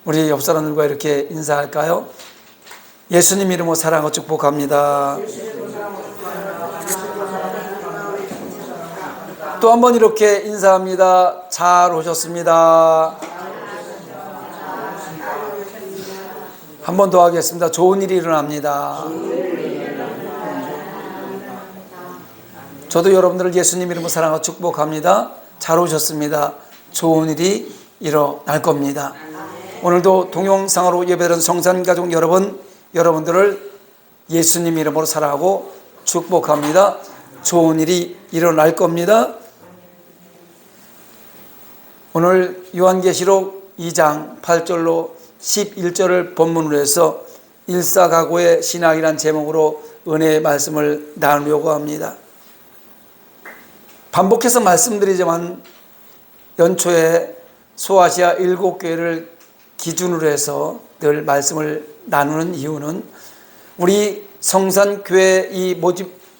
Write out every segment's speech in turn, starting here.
우리 옆 사람들과 이렇게 인사할까요? 예수님 이름으로 사랑하고 축복합니다. 또 한 번 이렇게 인사합니다. 잘 오셨습니다. 한 번 더 하겠습니다. 좋은 일이 일어납니다. 저도 여러분들을 예수님 이름으로 사랑하고 축복합니다. 잘 오셨습니다. 좋은 일이 일어날 겁니다. 오늘도 동영상으로 예배드리는 성산가족 여러분, 여러분들을 예수님 이름으로 사랑하고 축복합니다. 좋은 일이 일어날 겁니다. 오늘 요한계시록 2장 8절로 11절을 본문으로 해서 일사각오의 신학이라는 제목으로 은혜의 말씀을 나누려고 합니다. 반복해서 말씀드리지만 연초에 소아시아 7교회를 기준으로 해서 늘 말씀을 나누는 이유는 우리 성산교회 이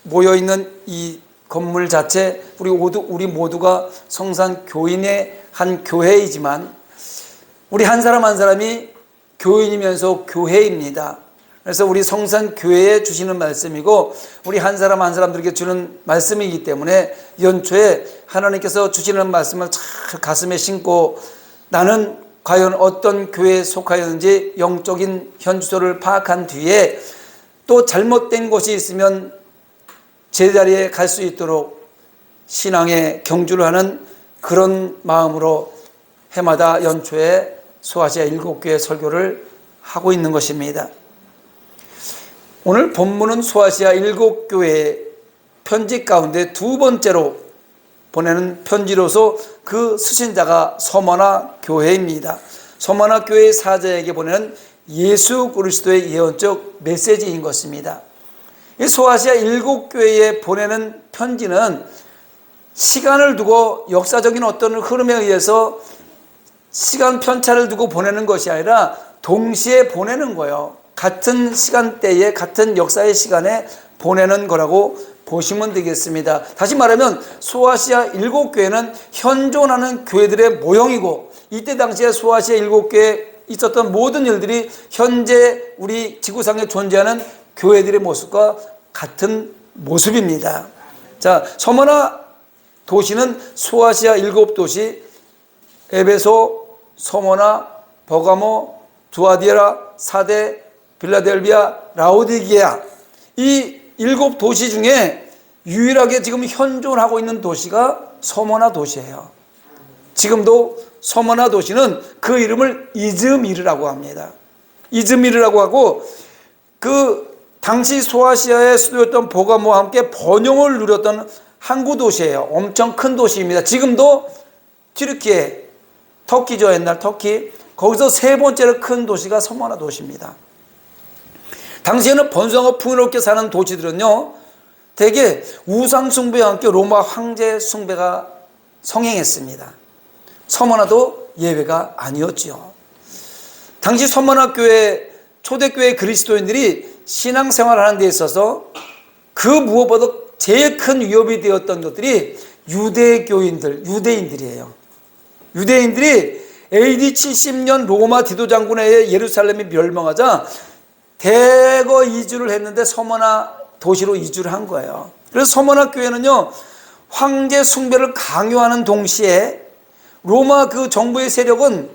모여있는 이 건물 자체 우리 모두가 성산교인의 한 교회이지만 우리 한 사람 한 사람이 교인이면서 교회입니다. 그래서 우리 성산교회에 주시는 말씀이고 우리 한 사람 한 사람들에게 주는 말씀이기 때문에 연초에 하나님께서 주시는 말씀을 잘 가슴에 심고 나는 과연 어떤 교회에 속하였는지 영적인 현주소를 파악한 뒤에 또 잘못된 것이 있으면 제자리에 갈 수 있도록 신앙의 경주를 하는 그런 마음으로 해마다 연초에 소아시아 7교회 설교를 하고 있는 것입니다. 오늘 본문은 소아시아 7교회 편지 가운데 두 번째로 보내는 편지로서 그 수신자가 서머나 교회입니다. 서머나 교회의 사자에게 보내는 예수 그리스도의 예언적 메시지인 것입니다. 이 소아시아 7교회에 보내는 편지는 시간을 두고 역사적인 어떤 흐름에 의해서 시간 편차를 두고 보내는 것이 아니라 동시에 보내는 거예요. 같은 시간대에 같은 역사의 시간에 보내는 거라고 보시면 되겠습니다. 다시 말하면 소아시아 7교회는 현존하는 교회들의 모형이고 이때 당시에 소아시아 7교회에 있었던 모든 일들이 현재 우리 지구상에 존재하는 교회들의 모습과 같은 모습입니다. 자, 서머나 도시는 소아시아 7도시 에베소, 서머나, 버가모, 두아디라, 사데, 빌라델비아, 라오디게아 이 7도시 중에 유일하게 지금 현존하고 있는 도시가 서머나 도시예요. 지금도 서머나 도시는 그 이름을 이즈미르라고 합니다. 이즈미르라고 하고 그 당시 소아시아의 수도였던 보가모와 함께 번영을 누렸던 항구 도시예요. 엄청 큰 도시입니다. 지금도 튀르키예, 터키죠. 옛날 터키. 거기서 세 번째로 큰 도시가 서머나 도시입니다. 당시에는 번성하고 풍요롭게 사는 도시들은요 대개 우상 숭배와 함께 로마 황제 숭배가 성행했습니다. 서머나도 예외가 아니었지요. 당시 서머나 교회 초대교회 그리스도인들이 신앙생활을 하는 데 있어서 그 무엇보다 제일 큰 위협이 되었던 것들이 유대인들이에요. 유대인들이 AD 70년 로마 디도 장군에 의해 예루살렘이 멸망하자 대거 이주를 했는데 서머나 도시로 이주를 한 거예요. 그래서 서머나 교회는요 황제 숭배를 강요하는 동시에 로마 그 정부의 세력은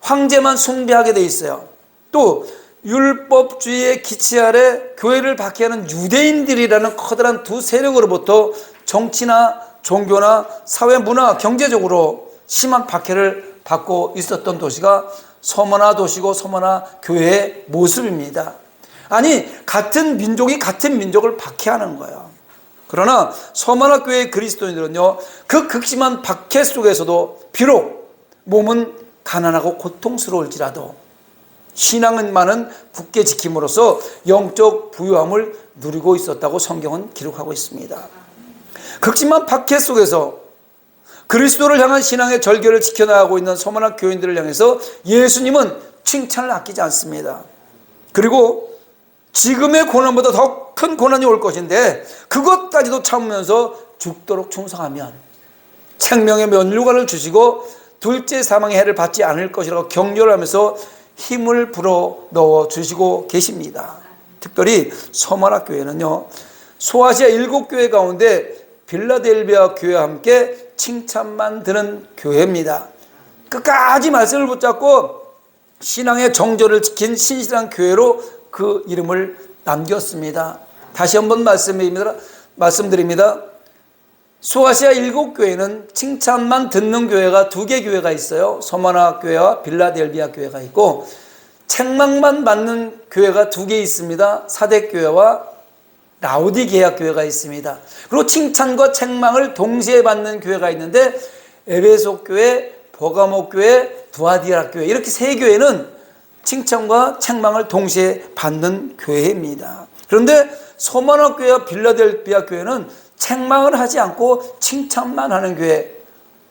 황제만 숭배하게 돼 있어요. 또 율법주의의 기치 아래 교회를 박해하는 유대인들이라는 커다란 두 세력으로부터 정치나 종교나 사회 문화 경제적으로 심한 박해를 받고 있었던 도시가 서머나 도시고 서머나 교회의 모습입니다. 아니 같은 민족이 같은 민족을 박해하는 거예요. 그러나 서머나 교회의 그리스도인들은요 그 극심한 박해 속에서도 비록 몸은 가난하고 고통스러울지라도 신앙은만은 굳게 지킴으로써 영적 부유함을 누리고 있었다고 성경은 기록하고 있습니다. 극심한 박해 속에서 그리스도를 향한 신앙의 절개를 지켜나가고 있는 서머나 교인들을 향해서 예수님은 칭찬을 아끼지 않습니다. 그리고 지금의 고난보다 더 큰 고난이 올 것인데 그것까지도 참으면서 죽도록 충성하면 생명의 면류관을 주시고 둘째 사망의 해를 받지 않을 것이라고 격려를 하면서 힘을 불어 넣어 주시고 계십니다. 특별히 서머나 교회는요, 소아시아 7교회 가운데 빌라델비아 교회와 함께 칭찬만 드는 교회입니다. 끝까지 말씀을 붙잡고 신앙의 정조를 지킨 신실한 교회로 그 이름을 남겼습니다. 다시 한번 말씀드립니다. 소아시아 7교회는 칭찬만 듣는 교회가 2개 교회가 있어요. 서머나 교회와 빌라델비아 교회가 있고, 책망만 받는 교회가 2개 있습니다. 사대교회와 라우디게아 교회가 있습니다. 그리고 칭찬과 책망을 동시에 받는 교회가 있는데, 에베소 교회, 버가모 교회, 두아디라 교회, 이렇게 3교회는 칭찬과 책망을 동시에 받는 교회입니다. 그런데 서머나 교회와 빌라델비아 교회는 책망을 하지 않고 칭찬만 하는 교회,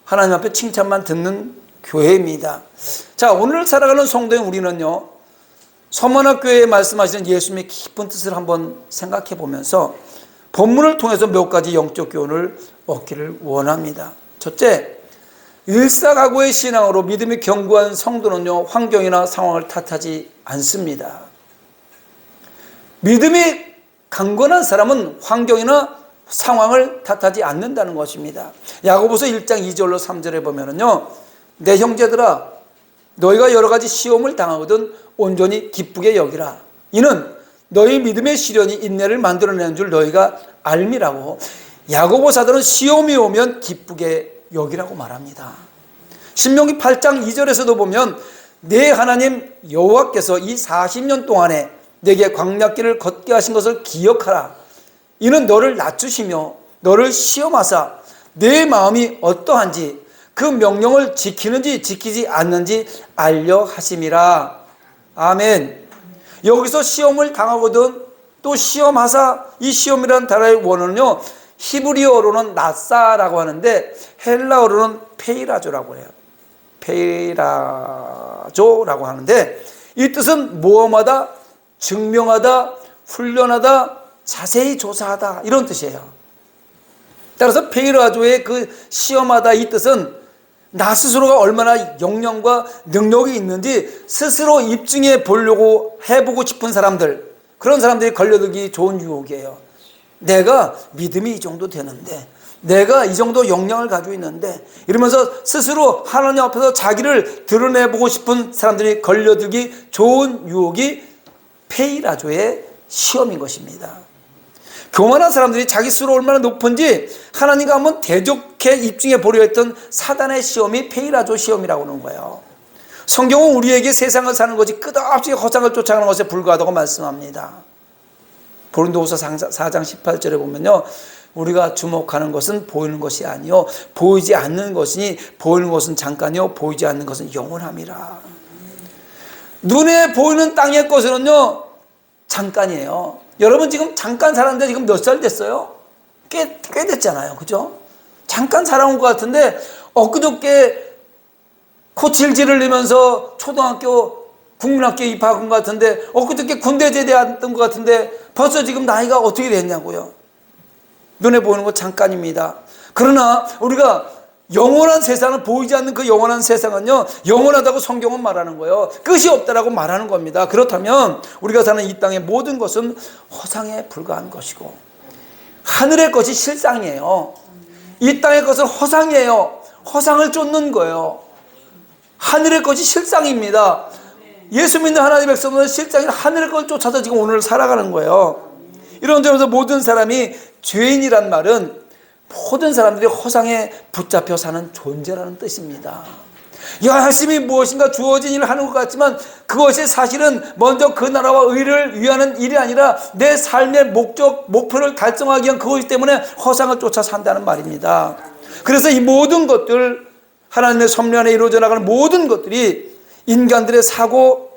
하나님 앞에 칭찬만 듣는 교회입니다. 자, 오늘 살아가는 성도인 우리는요, 서머나 교회에 말씀하시는 예수님의 깊은 뜻을 한번 생각해 보면서 본문을 통해서 몇 가지 영적 교훈을 얻기를 원합니다. 첫째, 일사각오의 신앙으로 믿음이 견고한 성도는요, 환경이나 상황을 탓하지 않습니다. 믿음이 강건한 사람은 환경이나 상황을 탓하지 않는다는 것입니다. 야고보서 1장 2절로 3절에 보면은요, 내 형제들아, 너희가 여러 가지 시험을 당하거든 온전히 기쁘게 여기라. 이는 너희 믿음의 시련이 인내를 만들어내는 줄 너희가 알미라고. 야고보 사도는 시험이 오면 기쁘게 여기라고 말합니다. 신명기 8장 2절에서도 보면 내 하나님 여호와께서 이 40년 동안에 내게 광야길을 걷게 하신 것을 기억하라. 이는 너를 낮추시며 너를 시험하사 내 마음이 어떠한지 그 명령을 지키는지 지키지 않는지 알려 하심이라. 아멘. 여기서 시험을 당하거든 또 시험하사, 이 시험이라는 단어의 원어는요, 히브리어로는 나사라고 하는데 헬라어로는 페이라조라고 해요. 페이라조라고 하는데 이 뜻은 모험하다, 증명하다, 훈련하다, 자세히 조사하다, 이런 뜻이에요. 따라서 페이라조의 그 시험하다 이 뜻은 나 스스로가 얼마나 역량과 능력이 있는지 스스로 입증해 보려고 해보고 싶은 사람들, 그런 사람들이 걸려들기 좋은 유혹이에요. 내가 믿음이 이 정도 되는데, 내가 이 정도 역량을 가지고 있는데, 이러면서 스스로 하나님 앞에서 자기를 드러내보고 싶은 사람들이 걸려들기 좋은 유혹이 페이라조의 시험인 것입니다. 교만한 사람들이 자기 스스로 얼마나 높은지 하나님과 한번 대적해 입증해 보려 했던 사단의 시험이 페이라조 시험이라고 하는 거예요. 성경은 우리에게 세상을 사는 것이 끝없이 허상을 쫓아가는 것에 불과하다고 말씀합니다. 고린도후서 4장 18절에 보면요, 우리가 주목하는 것은 보이는 것이 아니요 보이지 않는 것이니 보이는 것은 잠깐이요 보이지 않는 것은 영원함이라. 눈에 보이는 땅의 것은요 잠깐이에요. 여러분 지금 잠깐 살았는데 지금 몇 살 됐어요? 꽤 됐잖아요. 그죠? 잠깐 살아온 것 같은데 엊그저께 코 질질 흘리면서 초등학교 국민학교에 입학한 것 같은데 엊그저께 군대 제대했던 것 같은데 벌써 지금 나이가 어떻게 됐냐고요. 눈에 보이는 거 잠깐입니다. 그러나 우리가 영원한 세상을 보이지 않는 그 영원한 세상은요 영원하다고 성경은 말하는 거예요. 끝이 없다라고 말하는 겁니다. 그렇다면 우리가 사는 이 땅의 모든 것은 허상에 불과한 것이고 하늘의 것이 실상이에요. 이 땅의 것은 허상이에요. 허상을 쫓는 거예요. 하늘의 것이 실상입니다. 예수 믿는 하나님의 백성은 실상인 하늘의 걸 쫓아서 지금 오늘 살아가는 거예요. 이런 점에서 모든 사람이 죄인이란 말은 모든 사람들이 허상에 붙잡혀 사는 존재라는 뜻입니다. 열심히 무엇인가 주어진 일을 하는 것 같지만 그것이 사실은 먼저 그 나라와 의를 위하는 일이 아니라 내 삶의 목표를 달성하기 위한 그것 때문에 허상을 쫓아 산다는 말입니다. 그래서 이 모든 것들, 하나님의 섭리 안에 이루어져 나가는 모든 것들이 인간들의 사고,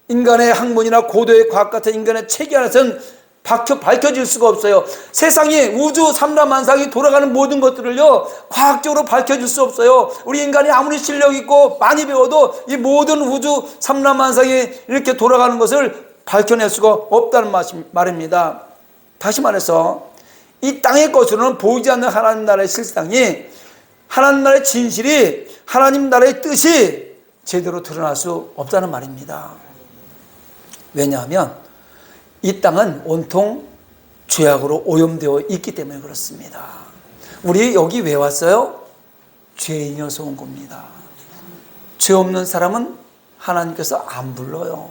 인간의 학문이나 고도의 과학 같은 인간의 체계 안에서는 밝혀질 수가 없어요. 세상이 우주 삼라만상이 돌아가는 모든 것들을요 과학적으로 밝혀질 수 없어요. 우리 인간이 아무리 실력 있고 많이 배워도 이 모든 우주 삼라만상이 이렇게 돌아가는 것을 밝혀낼 수가 없다는 말입니다. 다시 말해서 이 땅의 것으로는 보이지 않는 하나님 나라의 실상이, 하나님 나라의 진실이, 하나님 나라의 뜻이 제대로 드러날 수 없다는 말입니다. 왜냐하면 이 땅은 온통 죄악으로 오염되어 있기 때문에 그렇습니다. 우리 여기 왜 왔어요? 죄인이어서 온 겁니다. 죄 없는 사람은 하나님께서 안 불러요.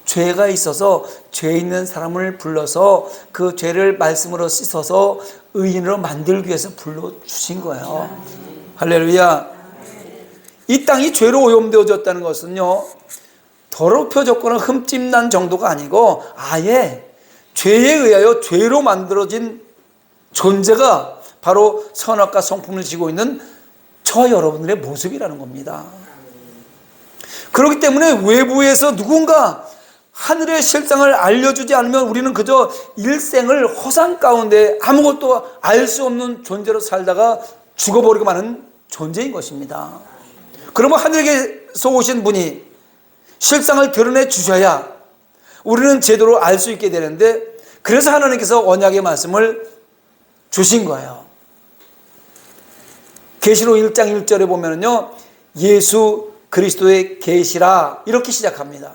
죄가 있어서 죄 있는 사람을 불러서 그 죄를 말씀으로 씻어서 의인으로 만들기 위해서 불러주신 거예요. 할렐루야. 이 땅이 죄로 오염되어졌다는 것은요, 더럽혀졌거나 흠집난 정도가 아니고 아예 죄에 의하여 죄로 만들어진 존재가 바로 선악과 성품을 지고 있는 저 여러분들의 모습이라는 겁니다. 그렇기 때문에 외부에서 누군가 하늘의 실상을 알려주지 않으면 우리는 그저 일생을 허상 가운데 아무것도 알 수 없는 존재로 살다가 죽어버리고 마는 존재인 것입니다. 그러면 하늘에서 오신 분이 실상을 드러내 주셔야 우리는 제대로 알 수 있게 되는데, 그래서 하나님께서 언약의 말씀을 주신 거예요. 계시록 1장 1절에 보면요, 예수 그리스도의 계시라 이렇게 시작합니다.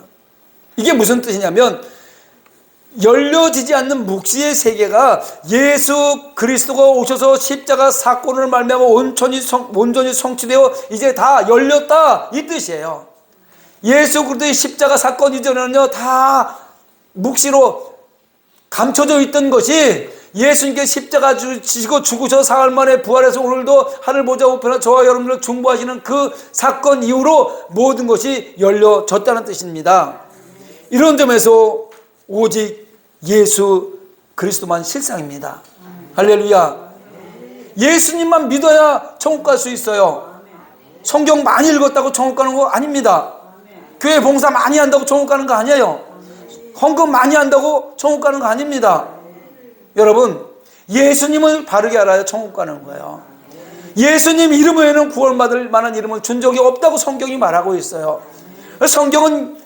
이게 무슨 뜻이냐면 열려지지 않는 묵시의 세계가 예수 그리스도가 오셔서 십자가 사건을 말미암아 온전히 성취되어 이제 다 열렸다 이 뜻이에요. 예수 그리스도의 십자가 사건 이전에는요 다 묵시로 감춰져 있던 것이 예수님께 십자가 지시고 죽으셔서 사흘 만에 부활해서 오늘도 하늘 보좌 우편에 저와 여러분을 중보하시는 그 사건 이후로 모든 것이 열려졌다는 뜻입니다. 이런 점에서 오직 예수 그리스도만 실상입니다. 할렐루야. 예수님만 믿어야 천국 갈 수 있어요. 성경 많이 읽었다고 천국 가는 거 아닙니다. 교회 봉사 많이 한다고 천국 가는 거 아니에요. 헌금 많이 한다고 천국 가는 거 아닙니다. 여러분, 예수님을 바르게 알아야 천국 가는 거예요. 예수님 이름 외에는 구원받을 만한 이름을 준 적이 없다고 성경이 말하고 있어요. 성경은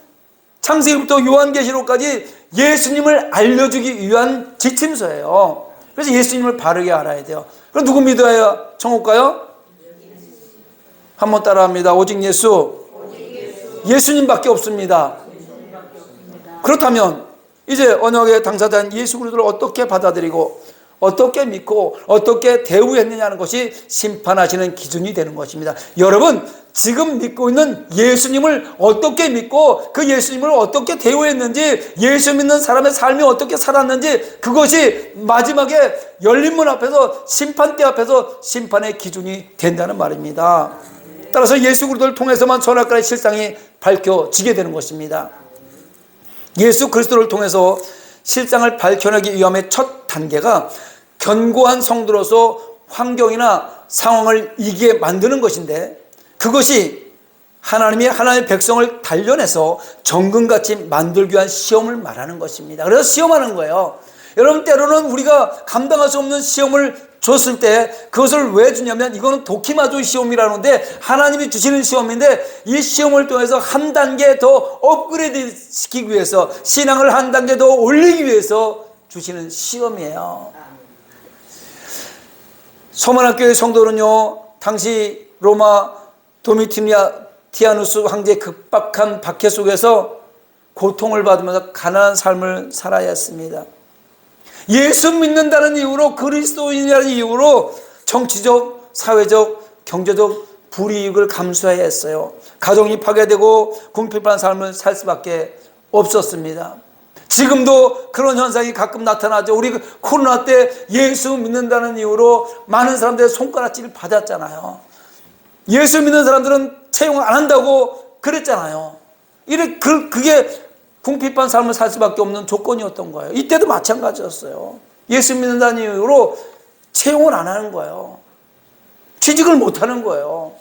창세기부터 요한계시록까지 예수님을 알려주기 위한 지침서예요. 그래서 예수님을 바르게 알아야 돼요. 그럼 누구 믿어야 천국 가요? 한번 따라합니다. 오직 예수. 예수님밖에 없습니다. 그렇다면 이제 언약의 당사자인 예수 그리스도를 어떻게 받아들이고 어떻게 믿고 어떻게 대우했느냐는 것이 심판하시는 기준이 되는 것입니다. 여러분, 지금 믿고 있는 예수님을 어떻게 믿고 그 예수님을 어떻게 대우했는지, 예수 믿는 사람의 삶이 어떻게 살았는지, 그것이 마지막에 열린 문 앞에서 심판대 앞에서 심판의 기준이 된다는 말입니다. 따라서 예수 그리스도를 통해서만 선악과의 실상이 밝혀지게 되는 것입니다. 예수 그리스도를 통해서 실상을 밝혀내기 위함의 첫 단계가 견고한 성도로서 환경이나 상황을 이기게 만드는 것인데, 그것이 하나님이 하나님의 백성을 단련해서 정금같이 만들기 위한 시험을 말하는 것입니다. 그래서 시험하는 거예요. 여러분, 때로는 우리가 감당할 수 없는 시험을 줬을 때 그것을 왜 주냐면 이거는 도키마조의 시험이라는데 하나님이 주시는 시험인데, 이 시험을 통해서 한 단계 더 업그레이드 시키기 위해서, 신앙을 한 단계 더 올리기 위해서 주시는 시험이에요. 서문학교의 성도는요, 당시 로마 도미티아누스 황제의 급박한 박해 속에서 고통을 받으면서 가난한 삶을 살아야 했습니다. 예수 믿는다는 이유로, 그리스도인이라는 이유로 정치적, 사회적, 경제적 불이익을 감수해야 했어요. 가정이 파괴되고 궁핍한 삶을 살 수밖에 없었습니다. 지금도 그런 현상이 가끔 나타나죠. 우리 코로나 때 예수 믿는다는 이유로 많은 사람들의 손가락질을 받았잖아요. 예수 믿는 사람들은 채용 안 한다고 그랬잖아요. 그게 궁핍한 삶을 살 수밖에 없는 조건이었던 거예요. 이때도 마찬가지였어요. 예수 믿는다는 이유로 채용을 안 하는 거예요. 취직을 못 하는 거예요.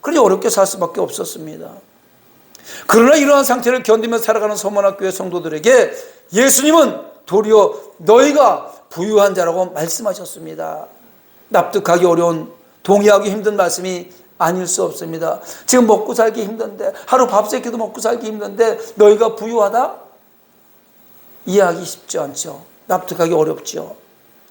그러니 어렵게 살 수밖에 없었습니다. 그러나 이러한 상태를 견디며 살아가는 서문학교의 성도들에게 예수님은 도리어 너희가 부유한 자라고 말씀하셨습니다. 납득하기 어려운, 동의하기 힘든 말씀이 아닐 수 없습니다. 지금 먹고 살기 힘든데, 하루 밥 세 끼도 먹고 살기 힘든데 너희가 부유하다? 이해하기 쉽지 않죠. 납득하기 어렵죠.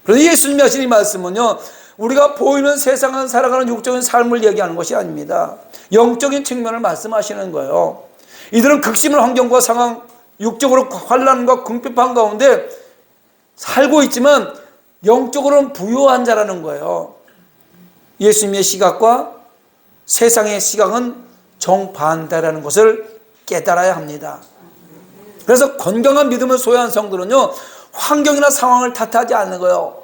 그런데 예수님이 하신 이 말씀은요, 우리가 보이는 세상을 살아가는 육적인 삶을 얘기하는 것이 아닙니다. 영적인 측면을 말씀하시는 거예요. 이들은 극심한 환경과 상황, 육적으로 환난과 궁핍한 가운데 살고 있지만 영적으로는 부유한 자라는 거예요. 예수님의 시각과 세상의 시각은 정반대라는 것을 깨달아야 합니다. 그래서 건강한 믿음을 소유한 성도는요, 환경이나 상황을 탓하지 않는 거예요.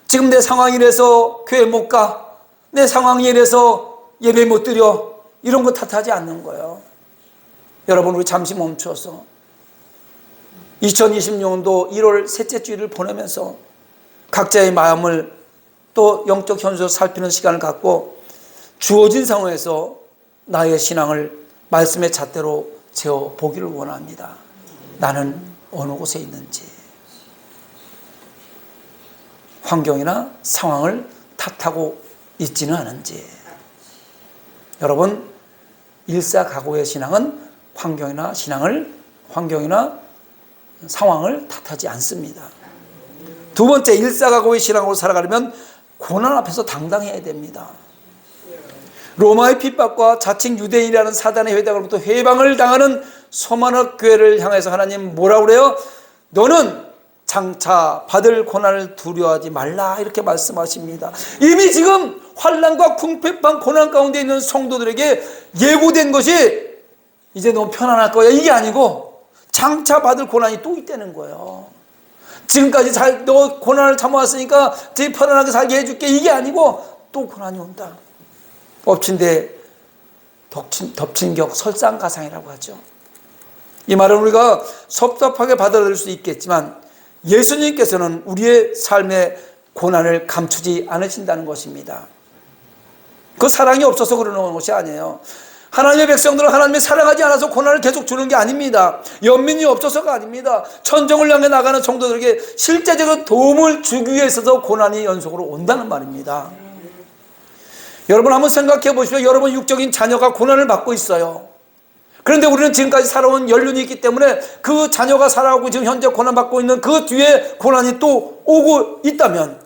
지금 내 상황이 이래서 교회 못 가, 내 상황이 이래서 예배 못 드려, 이런 거 탓하지 않는 거예요. 여러분, 우리 잠시 멈춰서 2020년도 1월 셋째 주일을 보내면서 각자의 마음을 또 영적 현실을 살피는 시간을 갖고 주어진 상황에서 나의 신앙을 말씀의 잣대로 재어보기를 원합니다. 나는 어느 곳에 있는지, 환경이나 상황을 탓하고 있지는 않은지. 여러분, 일사각오의 신앙은 환경이나 상황을 탓하지 않습니다. 두 번째, 일사각오의 신앙으로 살아가려면 고난 앞에서 당당해야 됩니다. 로마의 핍박과 자칭 유대인이라는 사단의 회당으로부터 해방을 당하는 소만학 교회를 향해서 하나님 뭐라고 그래요? 너는 장차 받을 고난을 두려워하지 말라, 이렇게 말씀하십니다. 이미 지금 환난과 궁핍한 고난 가운데 있는 성도들에게 예고된 것이 이제 너무 편안할 거야, 이게 아니고 장차 받을 고난이 또 있다는 거예요. 지금까지 너 고난을 참아왔으니까 되게 편안하게 살게 해줄게, 이게 아니고 또 고난이 온다. 엎친 데 덮친 격 설상가상이라고 하죠. 이 말은 우리가 섭섭하게 받아들일 수 있겠지만 예수님께서는 우리의 삶의 고난을 감추지 않으신다는 것입니다. 그 사랑이 없어서 그러는 것이 아니에요. 하나님의 백성들은 하나님이 사랑하지 않아서 고난을 계속 주는 게 아닙니다. 연민이 없어서가 아닙니다. 천정을 향해 나가는 성도들에게 실제적으로 도움을 주기 위해 있어서 고난이 연속으로 온다는 말입니다. 여러분, 한번 생각해 보십시오. 여러분 육적인 자녀가 고난을 받고 있어요. 그런데 우리는 지금까지 살아온 연륜이 있기 때문에 그 자녀가 살아오고 지금 현재 고난받고 있는 그 뒤에 고난이 또 오고 있다면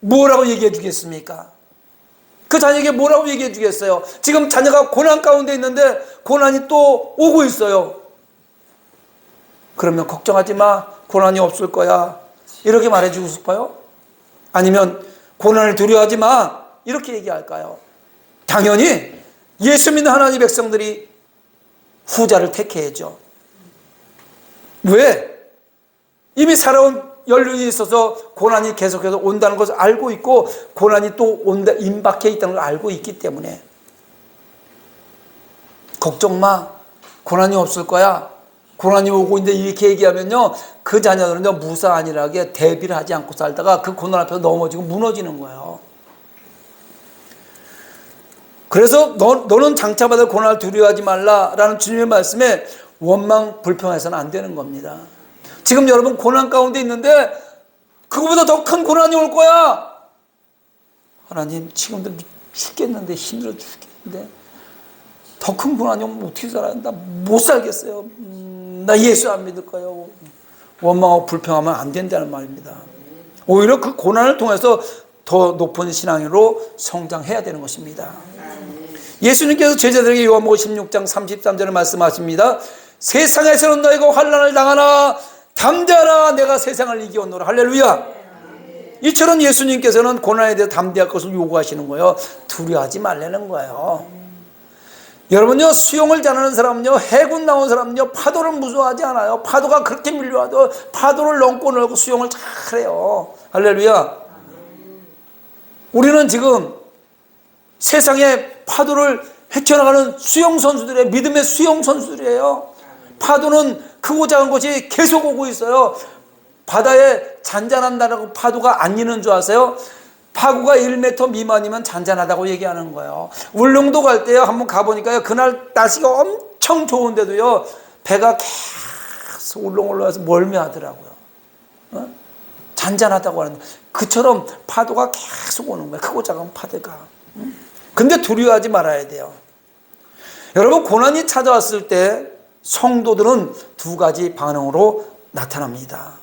뭐라고 얘기해 주겠습니까? 그 자녀에게 뭐라고 얘기해 주겠어요? 지금 자녀가 고난 가운데 있는데 고난이 또 오고 있어요. 그러면 걱정하지 마, 고난이 없을 거야, 이렇게 말해주고 싶어요? 아니면 고난을 두려워하지 마, 이렇게 얘기할까요? 당연히 예수 믿는 하나님의 백성들이 후자를 택해야죠. 왜? 이미 살아온 연륜이 있어서 고난이 계속해서 온다는 것을 알고 있고 고난이 또 온다, 임박해 있다는 걸 알고 있기 때문에 걱정 마, 고난이 없을 거야, 고난이 오고 있는데, 이렇게 얘기하면요, 그 자녀들은요 무사안일하게 대비를 하지 않고 살다가 그 고난 앞에서 넘어지고 무너지는 거예요. 그래서 너는 장차 받을 고난을 두려워하지 말라라는 주님의 말씀에 원망 불평해서는 안 되는 겁니다. 지금 여러분 고난 가운데 있는데 그거보다 더 큰 고난이 올 거야. 하나님, 지금도 죽겠는데, 힘들어 죽겠는데 더 큰 고난이 오면 어떻게 살아요? 나 못 살겠어요. 나 예수 안 믿을 거예요. 원망하고 불평하면 안 된다는 말입니다. 오히려 그 고난을 통해서 더 높은 신앙으로 성장해야 되는 것입니다. 예수님께서 제자들에게 요한복음 16장 33절을 말씀하십니다. 세상에서는 너희가 환난을 당하나 담대하라, 내가 세상을 이기었노라. 할렐루야. 이처럼 예수님께서는 고난에 대해 담대할 것을 요구하시는 거예요. 두려워하지 말라는 거예요. 여러분요, 수영을 잘하는 사람은요, 해군 나온 사람은요, 파도를 무서워하지 않아요. 파도가 그렇게 밀려와도 파도를 넘고 놀고 수영을 잘해요. 할렐루야. 우리는 지금 세상에 파도를 헤쳐나가는 수영 선수들의 믿음의 수영 선수들이에요. 파도는 크고 작은 것이 계속 오고 있어요. 바다에 잔잔한다고 파도가 안 이는 줄 아세요? 파고가 1m 미만이면 잔잔하다고 얘기하는 거예요. 울릉도 갈 때요, 한번 가보니까요, 그날 날씨가 엄청 좋은데도요, 배가 계속 울렁울렁해서 멀미하더라고요. 잔잔하다고 하는데, 그처럼 파도가 계속 오는 거예요. 크고 작은 파도가. 근데 두려워하지 말아야 돼요. 여러분, 고난이 찾아왔을 때 성도들은 두 가지 반응으로 나타납니다.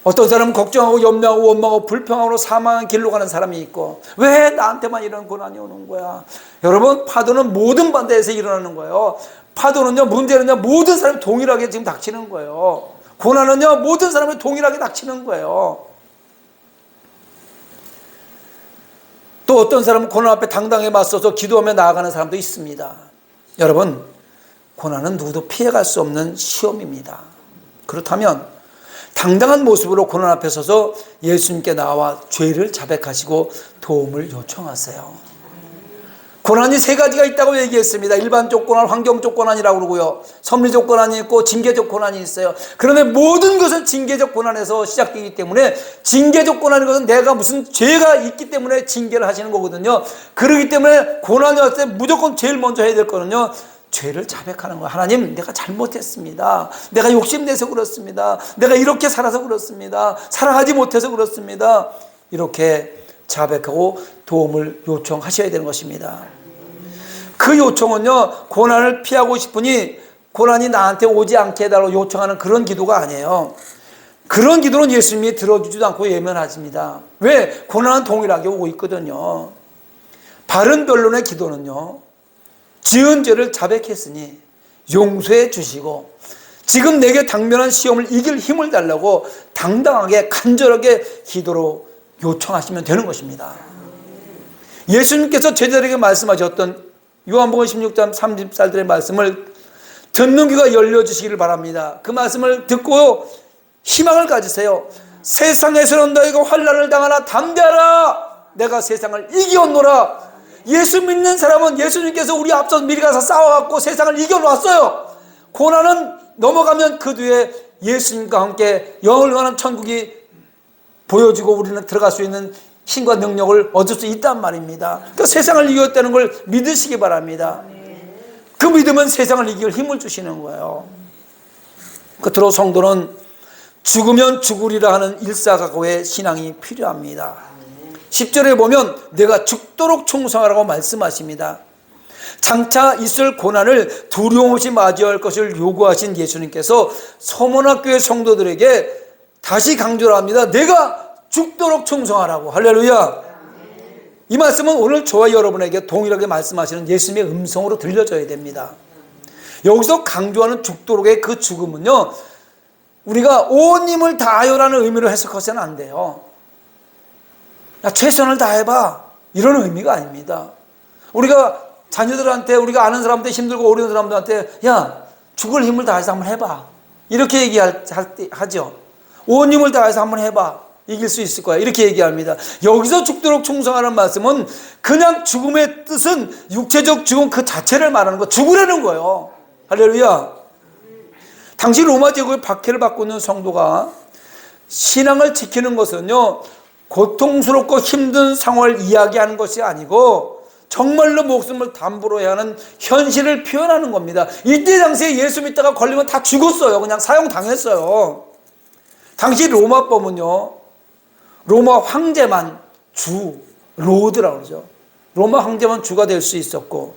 어떤 사람은 걱정하고 염려하고 원망하고 불평하고 사망한 길로 가는 사람이 있고, 왜 나한테만 이런 고난이 오는 거야? 여러분, 파도는 모든 바다에서 일어나는 거예요. 파도는요, 문제는요, 모든 사람이 동일하게 지금 닥치는 거예요. 고난은요, 모든 사람이 동일하게 닥치는 거예요. 또 어떤 사람은 고난 앞에 당당히 맞서서 기도하며 나아가는 사람도 있습니다. 여러분, 고난은 누구도 피해갈 수 없는 시험입니다. 그렇다면 당당한 모습으로 고난 앞에 서서 예수님께 나와 죄를 자백하시고 도움을 요청하세요. 고난이 세 가지가 있다고 얘기했습니다. 일반적 고난, 환경적 고난이라고 그러고요, 섭리적 고난이 있고 징계적 고난이 있어요. 그런데 모든 것은 징계적 고난에서 시작되기 때문에, 징계적 고난인 것은 내가 무슨 죄가 있기 때문에 징계를 하시는 거거든요. 그렇기 때문에 고난이 왔을 때 무조건 제일 먼저 해야 될 거는요, 죄를 자백하는 거예요. 하나님, 내가 잘못했습니다. 내가 욕심내서 그렇습니다. 내가 이렇게 살아서 그렇습니다. 사랑하지 못해서 그렇습니다. 이렇게 자백하고 도움을 요청하셔야 되는 것입니다. 그 요청은요, 고난을 피하고 싶으니 고난이 나한테 오지 않게 해달라고 요청하는 그런 기도가 아니에요. 그런 기도는 예수님이 들어주지도 않고 예면하십니다. 왜? 고난은 동일하게 오고 있거든요. 바른 변론의 기도는요, 지은 죄를 자백했으니 용서해 주시고 지금 내게 당면한 시험을 이길 힘을 달라고 당당하게 간절하게 기도로 요청하시면 되는 것입니다. 예수님께서 제자들에게 말씀하셨던 요한복음 16장 30살들의 말씀을 듣는 귀가 열려주시기를 바랍니다. 그 말씀을 듣고 희망을 가지세요. 세상에서는 너희가 환난을 당하나 담대하라, 내가 세상을 이겨노라. 예수 믿는 사람은 예수님께서 우리 앞서 미리 가서 싸워갖고 세상을 이겨놓았어요. 고난은 넘어가면 그 뒤에 예수님과 함께 영원한 천국이 보여지고 우리는 들어갈 수 있는 힘과 능력을 얻을 수 있단 말입니다. 그러니까 세상을 이겼다는 걸 믿으시기 바랍니다. 그 믿음은 세상을 이길 힘을 주시는 거예요. 끝으로 성도는 죽으면 죽으리라 하는 일사각오의 신앙이 필요합니다. 10절에 보면 내가 죽도록 충성하라고 말씀하십니다. 장차 있을 고난을 두려움 없이 맞이할 것을 요구하신 예수님께서 서문학교의 성도들에게 다시 강조를 합니다. 내가 죽도록 충성하라고. 할렐루야. 이 말씀은 오늘 저와 여러분에게 동일하게 말씀하시는 예수님의 음성으로 들려져야 됩니다. 여기서 강조하는 죽도록의 그 죽음은요, 우리가 온 힘을 다하여라는 의미로 해석하서는 안 돼요. 야, 최선을 다해봐, 이런 의미가 아닙니다. 우리가 자녀들한테, 우리가 아는 사람한테, 힘들고 어려운 사람들한테 야, 죽을 힘을 다해서 한번 해봐, 이렇게 얘기하죠. 온 힘을 다해서 한번 해봐, 이길 수 있을 거야, 이렇게 얘기합니다. 여기서 죽도록 충성하는 말씀은 그냥 죽음의 뜻은 육체적 죽음 그 자체를 말하는 거, 죽으라는 거예요. 할렐루야. 당시 로마 제국의 박해를 받고 있는 성도가 신앙을 지키는 것은요, 고통스럽고 힘든 상황을 이야기하는 것이 아니고 정말로 목숨을 담보로 해야 하는 현실을 표현하는 겁니다. 이때 당시에 예수 믿다가 걸리면 다 죽었어요. 그냥 사형당했어요. 당시 로마법은요, 로마 황제만 주, 로드라고 그러죠. 로마 황제만 주가 될 수 있었고,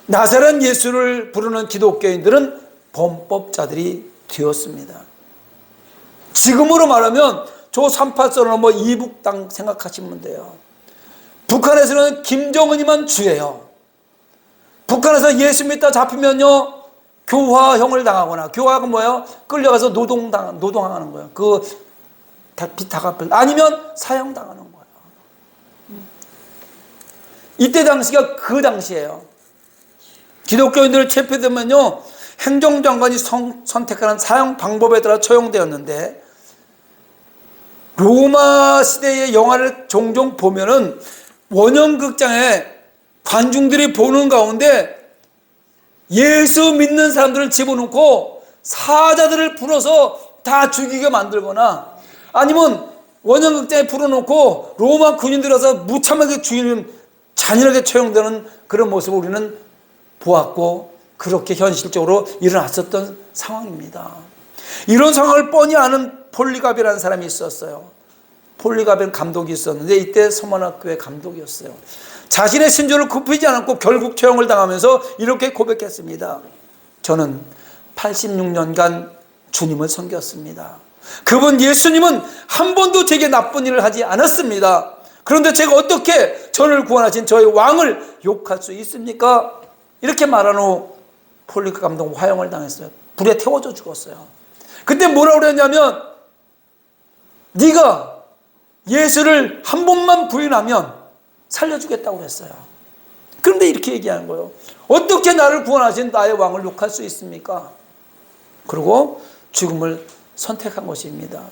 나사렛 예수를 부르는 기독교인들은 범법자들이 되었습니다. 지금으로 말하면 저 38선 넘어 이북 땅 생각하시면 돼요. 북한에서는 김정은이만 주예요. 북한에서 예수 믿다 잡히면요, 교화형을 당하거나, 교화가 뭐예요? 끌려가서 노동하는 거예요. 그 빚 다 갚을, 아니면 사형당하는 거예요. 이때 당시가 그 당시예요. 기독교인들 체포되면요, 행정장관이 선택하는 사형 방법에 따라 처형되었는데, 로마 시대의 영화를 종종 보면은 원형극장에 관중들이 보는 가운데 예수 믿는 사람들을 집어넣고 사자들을 불어서 다 죽이게 만들거나, 아니면 원형극장에 불어넣고 로마 군인들이 와서 무참하게 죽이는, 잔인하게 처형되는 그런 모습을 우리는 보았고, 그렇게 현실적으로 일어났었던 상황입니다. 이런 상황을 뻔히 아는 폴리갑이라는 사람이 있었어요. 폴리갑은 감독이 있었는데 이때 서문학교의 감독이었어요. 자신의 신조를 굽히지 않았고 결국 처형을 당하면서 이렇게 고백했습니다. 저는 86년간 주님을 섬겼습니다. 그분 예수님은 한 번도 제게 나쁜 일을 하지 않았습니다. 그런데 제가 어떻게 저를 구원하신 저의 왕을 욕할 수 있습니까? 이렇게 말한 후 폴리카 감독은 화형을 당했어요. 불에 태워져 죽었어요. 그때 뭐라고 그랬냐면, 네가 예수를 한 번만 부인하면 살려주겠다고 그랬어요. 그런데 이렇게 얘기하는 거예요. 어떻게 나를 구원하신 나의 왕을 욕할 수 있습니까? 그리고 죽음을 선택한 것입니다.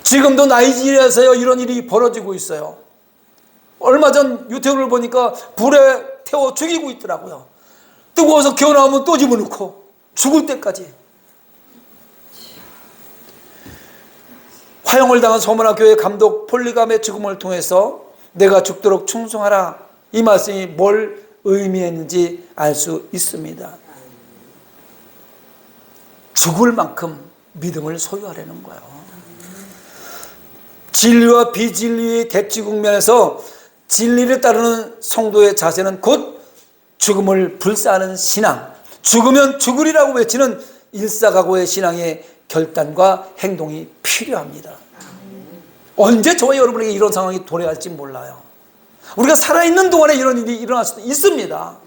지금도 나이지리아에서 이런 일이 벌어지고 있어요. 얼마 전 유튜브를 보니까 불에 태워 죽이고 있더라고요. 뜨거워서 기어 나오면 또 집어넣고 죽을 때까지. 화형을 당한 서머나 교회 감독 폴리감의 죽음을 통해서 내가 죽도록 충성하라, 이 말씀이 뭘 의미했는지 알 수 있습니다. 죽을 만큼 믿음을 소유하려는 거예요. 진리와 비진리의 대치 국면에서 진리를 따르는 성도의 자세는 곧 죽음을 불사하는 신앙, 죽으면 죽으리라고 외치는 일사각오의 신앙의 결단과 행동이 필요합니다. 언제 저와 여러분에게 이런 상황이 도래할지 몰라요. 우리가 살아있는 동안에 이런 일이 일어날 수도 있습니다.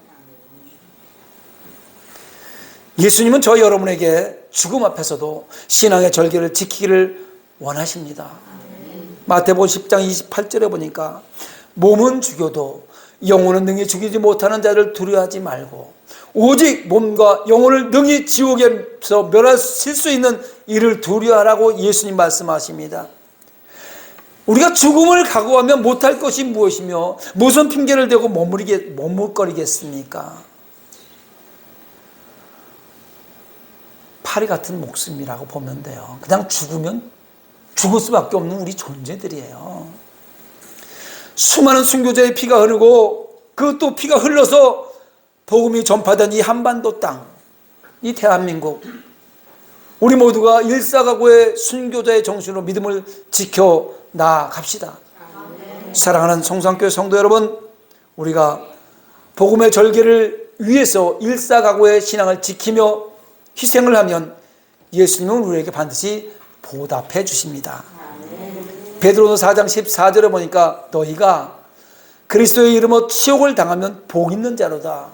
예수님은 저와 여러분에게 죽음 앞에서도 신앙의 절개를 지키기를 원하십니다. 마태복음 10장 28절에 보니까 몸은 죽여도 영혼은 능히 죽이지 못하는 자를 두려워하지 말고 오직 몸과 영혼을 능히 지옥에서 멸하실 수 있는 이를 두려워하라고 예수님 말씀하십니다. 우리가 죽음을 각오하면 못할 것이 무엇이며 무슨 핑계를 대고 머뭇거리겠습니까? 파리 같은 목숨이라고 보면 돼요. 그냥 죽으면 죽을 수밖에 없는 우리 존재들이에요. 수많은 순교자의 피가 흐르고 그 또 피가 흘러서 복음이 전파된 이 한반도 땅, 이 대한민국, 우리 모두가 일사각오의 순교자의 정신으로 믿음을 지켜 나아갑시다. 사랑하는 성산교회 성도 여러분, 우리가 복음의 절개를 위해서 일사각오의 신앙을 지키며 희생을 하면 예수님은 우리에게 반드시 보답해 주십니다. 베드로서 4장 14절에 보니까 너희가 그리스도의 이름으로 치욕을 당하면 복 있는 자로다.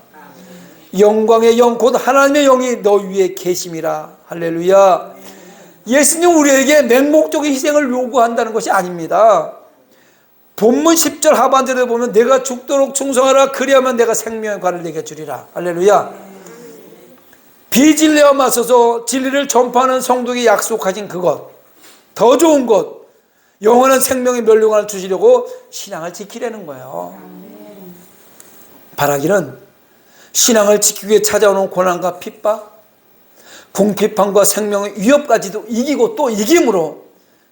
영광의 영 곧 하나님의 영이 너 위에 계심이라. 할렐루야. 예수님 우리에게 맹목적인 희생을 요구한다는 것이 아닙니다. 본문 10절 하반절에 보면 내가 죽도록 충성하라, 그리하면 내가 생명의 관을 내게 주리라. 할렐루야. 비진리와 맞서서 진리를 전파하는 성도에게 약속하신 그것, 더 좋은 것, 영원한 생명의 멸류관을 주시려고 신앙을 지키려는 거예요. 바라기는 신앙을 지키기 위해 찾아오는 고난과 핍박, 궁핍함과 생명의 위협까지도 이기고 또 이김으로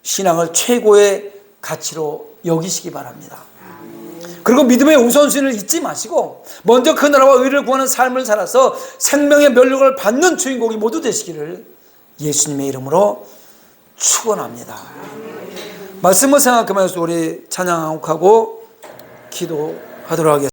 신앙을 최고의 가치로 여기시기 바랍니다. 그리고 믿음의 우선순위를 잊지 마시고 먼저 그 나라와 의를 구하는 삶을 살아서 생명의 멸류관을 받는 주인공이 모두 되시기를 예수님의 이름으로 축원합니다. 말씀을 생각하면서 우리 찬양하고 기도하도록 하겠습니다.